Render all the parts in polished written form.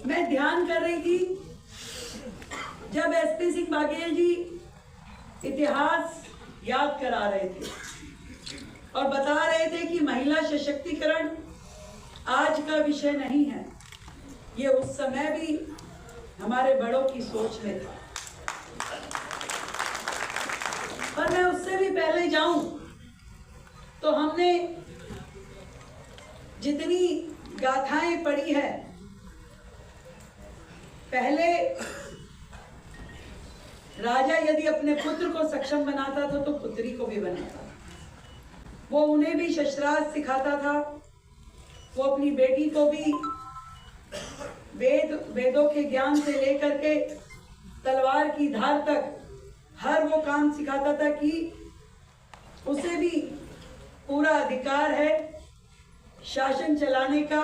मैं ध्यान कर रही थी जब एसपी सिंह बाघेल जी इतिहास याद करा रहे थे और बता रहे थे कि महिला सशक्तिकरण आज का विषय नहीं है, ये उस समय भी हमारे बड़ों की सोच में था। पर मैं उससे भी पहले जाऊं तो हमने जितनी गाथाएं पढ़ी है, पहले राजा यदि अपने पुत्र को सक्षम बनाता था तो पुत्री को भी बनाता था। वो उन्हें भी शस्त्रास्त्र सिखाता था, वो अपनी बेटी को भी वेदों के ज्ञान से लेकर के तलवार की धार तक हर वो काम सिखाता था कि उसे भी पूरा अधिकार है शासन चलाने का,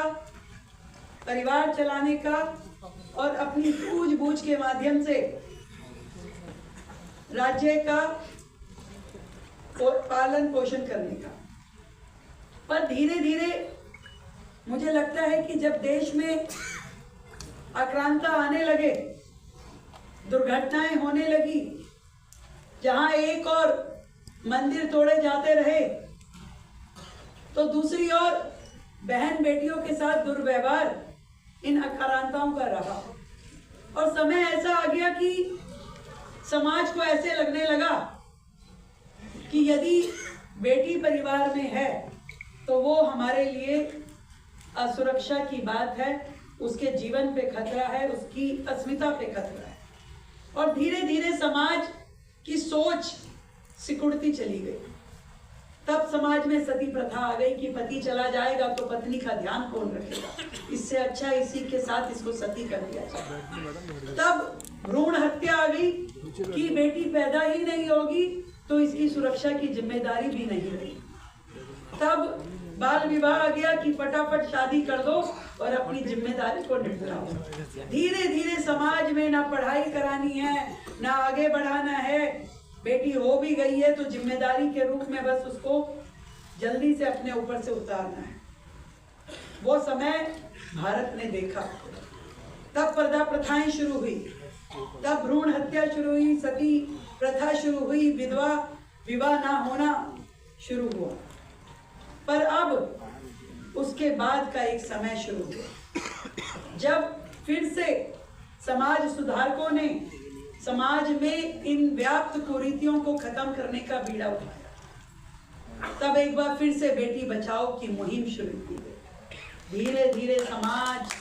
परिवार चलाने का और अपनी सूझबूझ के माध्यम से राज्य का पालन पोषण करने का। पर धीरे धीरे मुझे लगता है कि जब देश में आक्रांता आने लगे, दुर्घटनाएं होने लगी, जहां एक और मंदिर तोड़े जाते रहे तो दूसरी ओर बहन बेटियों के साथ दुर्व्यवहार इन आक्रांताओं का रहा और समय ऐसा आ गया कि समाज को ऐसे लगने लगा कि यदि बेटी परिवार में है तो वो हमारे लिए असुरक्षा की बात है, उसके जीवन पे खतरा है, उसकी अस्मिता पे खतरा है। और धीरे धीरे समाज की सोच सिकुड़ती चली गई। तब समाज में सती प्रथा आ गई कि पति चला जाएगा तो पत्नी का ध्यान कौन रखेगा, इससे अच्छा इसी के साथ इसको सती कर दिया जाए। तब भ्रूण हत्या आ गई कि बेटी पैदा ही नहीं होगी तो इसकी सुरक्षा की जिम्मेदारी भी नहीं रही। तब बाल विवाह आ गया कि फटाफट शादी कर दो और अपनी जिम्मेदारी को निपटाओ। धीरे धीरे समाज में ना पढ़ाई करानी है, ना आगे बढ़ाना है, बेटी हो भी गई है तो जिम्मेदारी के रूप में बस उसको जल्दी से अपने ऊपर से उतारना है। वो समय भारत ने देखा। तब पर्दा प्रथाएं शुरू हुई, तब भ्रूण हत्या शुरू हुई, सती प्रथा शुरू हुई, विधवा विवाह ना होना शुरू हुआ। पर अब उसके बाद का एक समय शुरू हुआ जब फिर से समाज सुधारकों ने समाज में इन व्याप्त कुरीतियों को खत्म करने का बीड़ा उठाया। तब एक बार फिर से बेटी बचाओ की मुहिम शुरू की गई। धीरे धीरे समाज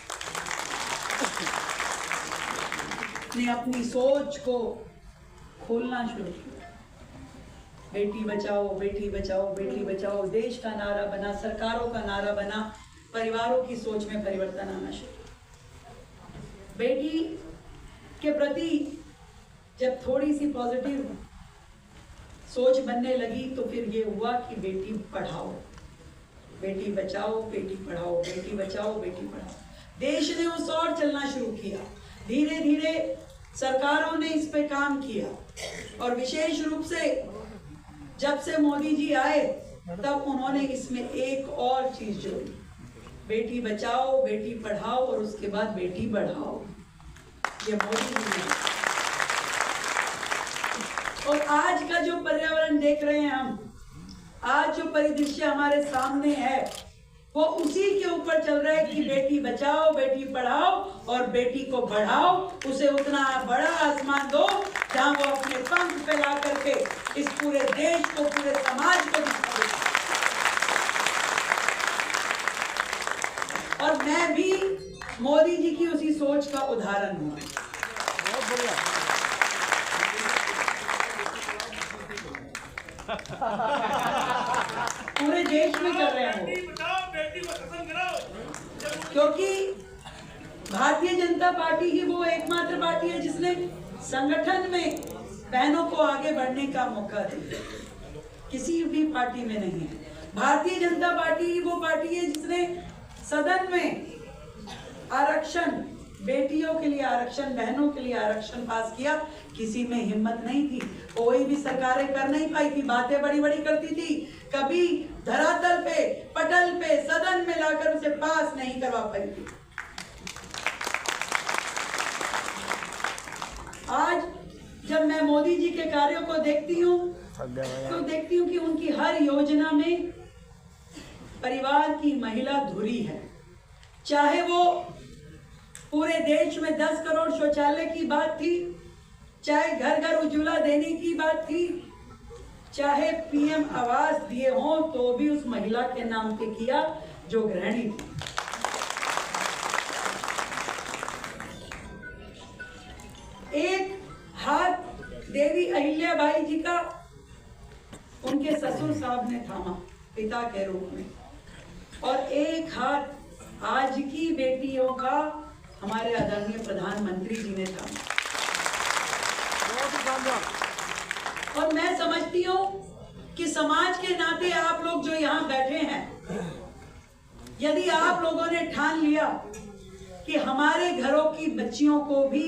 ने अपनी सोच को खोलना शुरू किया। बेटी बचाओ, बेटी बचाओ, बेटी बचाओ देश का नारा बना, सरकारों का नारा बना, परिवारों की सोच में परिवर्तन आना शुरू। बेटी के प्रति जब थोड़ी सी पॉजिटिव सोच बनने लगी तो फिर ये हुआ कि बेटी पढ़ाओ, बेटी बचाओ, बेटी पढ़ाओ, बेटी बचाओ, बेटी पढ़ाओ। देश ने उस ओर चलना शुरू किया। धीरे धीरे सरकारों ने इस पे काम किया और विशेष रूप से जब से मोदी जी आए तब उन्होंने इसमें एक और चीज जोड़ी, बेटी बचाओ, बेटी पढ़ाओ और उसके बाद बेटी बढ़ाओ। ये मोदी जी ने। और आज का जो पर्यावरण देख रहे हैं हम, आज जो परिदृश्य हमारे सामने है वो उसी के ऊपर चल रहा है कि बेटी बचाओ, बेटी पढ़ाओ और बेटी को बढ़ाओ। उसे उतना बड़ा आसमान दो जहां वो अपने पंख फैला करके इस पूरे देश को, पूरे समाज को दिखाए। और मैं भी मोदी जी की उसी सोच का उदाहरण हूं। बहुत बढ़िया। पूरे देश में कर रहे हैं क्योंकि भारतीय जनता पार्टी ही वो एकमात्र पार्टी है जिसने संगठन में बहनों को आगे बढ़ने का मौका दिया। किसी भी पार्टी में नहीं है। भारतीय जनता पार्टी ही वो पार्टी है जिसने सदन में आरक्षण, बेटियों के लिए आरक्षण, बहनों के लिए आरक्षण पास किया। किसी में हिम्मत नहीं थी, कोई भी सरकारें कर नहीं पाई थी, बातें बड़ी बड़ी करती थी, कभी धरातल पे, पटल पे, सदन में लाकर उसे पास नहीं करवा पाई थी। मैं मोदी जी के कार्यों को देखती हूँ तो देखती हूँ कि उनकी हर योजना में परिवार की महिला धुरी है। चाहे वो पूरे देश में 10 करोड़ शौचालय की बात थी, चाहे घर घर उज्ज्वला देने की बात थी, चाहे पीएम आवास दिए हों, तो भी उस महिला के नाम पे किया जो गृहिणी थी। एक हाथ देवी अहिल्याबाई जी का उनके ससुर साहब ने थामा पिता के रूप में, और एक हाथ आज की बेटियों का हमारे आदरणीय प्रधानमंत्री जी ने थामा। और मैं समझती हूँ कि समाज के नाते आप लोग जो यहाँ बैठे हैं, यदि आप लोगों ने ठान लिया कि हमारे घरों की बच्चियों को भी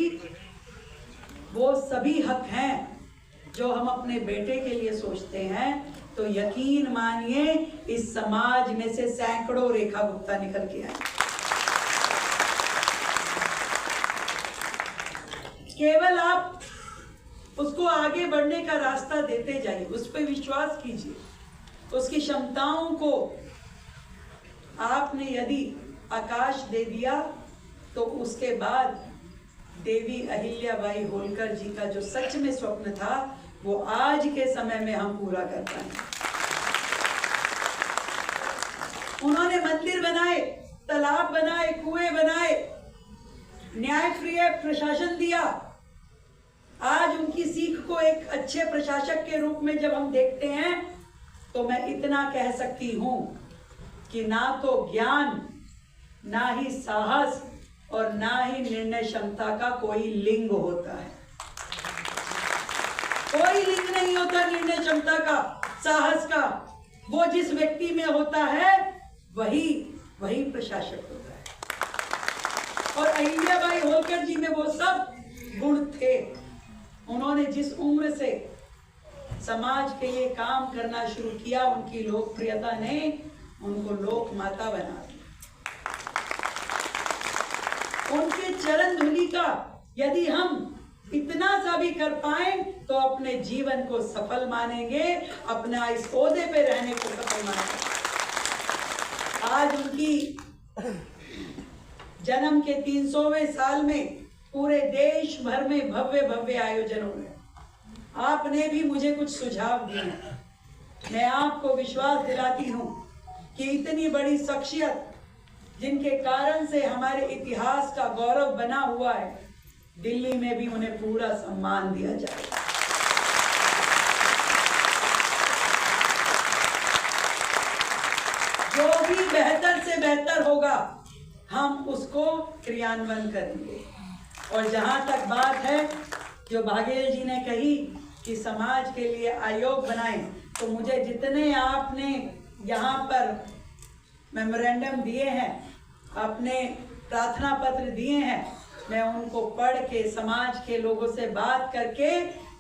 वो सभी हक हैं जो हम अपने बेटे के लिए सोचते हैं, तो यकीन मानिए इस समाज में से सैकड़ों रेखा गुप्ता निकल के आए। केवल आप उसको आगे बढ़ने का रास्ता देते जाइए, उस पर विश्वास कीजिए। उसकी क्षमताओं को आपने यदि आकाश दे दिया तो उसके बाद देवी अहिल्याबाई होलकर जी का जो सच में स्वप्न था वो आज के समय में हम पूरा कर पाए। उन्होंने मंदिर बनाए, तालाब बनाए, कुएं बनाए, न्यायप्रिय प्रशासन दिया। आज उनकी सीख को एक अच्छे प्रशासक के रूप में जब हम देखते हैं तो मैं इतना कह सकती हूं कि ना तो ज्ञान, ना ही साहस और ना ही निर्णय क्षमता का कोई लिंग होता है। कोई लिंग नहीं होता निर्णय क्षमता का, साहस का। वो जिस व्यक्ति में होता है वही प्रशासक होता है। और अहिल्याबाई होलकर जी में वो सब गुण थे। उन्होंने जिस उम्र से समाज के लिए काम करना शुरू किया, उनकी लोकप्रियता ने उनको लोक माता बना दिया। उनके चरण धुली का यदि हम इतना सा भी कर पाए तो अपने जीवन को सफल मानेंगे, अपना इस ओहदे पे रहने को सफल मानेंगे। आज उनकी जन्म के 300वें साल में पूरे देश भर में भव्य भव्य आयोजन हुए। आपने भी मुझे कुछ सुझाव दिए। मैं आपको विश्वास दिलाती हूं कि इतनी बड़ी शख्सियत जिनके कारण से हमारे इतिहास का गौरव बना हुआ है, दिल्ली में भी उन्हें पूरा सम्मान दिया जाएगा। जो भी बेहतर से बेहतर होगा हम उसको क्रियान्वयन करेंगे। और जहां तक बात है जो बाघेल जी ने कही कि समाज के लिए आयोग बनाए, तो मुझे जितने आपने यहाँ पर मेमोरेंडम दिए हैं, अपने प्रार्थना पत्र दिए हैं, मैं उनको पढ़ के समाज के लोगों से बात करके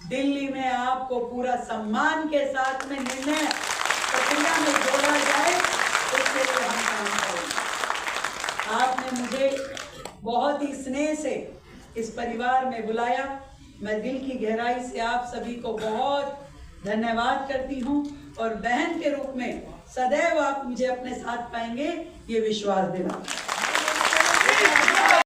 दिल्ली में आपको पूरा सम्मान के साथ में निर्णय प्रक्रिया में जोड़ा जाए, इसके लिए हम काम करेंगे। आपने मुझे बहुत ही स्नेह से इस परिवार में बुलाया। मैं दिल की गहराई से आप सभी को बहुत धन्यवाद करती हूँ और बहन के रूप में सदैव आप मुझे अपने साथ पाएंगे, ये विश्वास दिलाता हूं।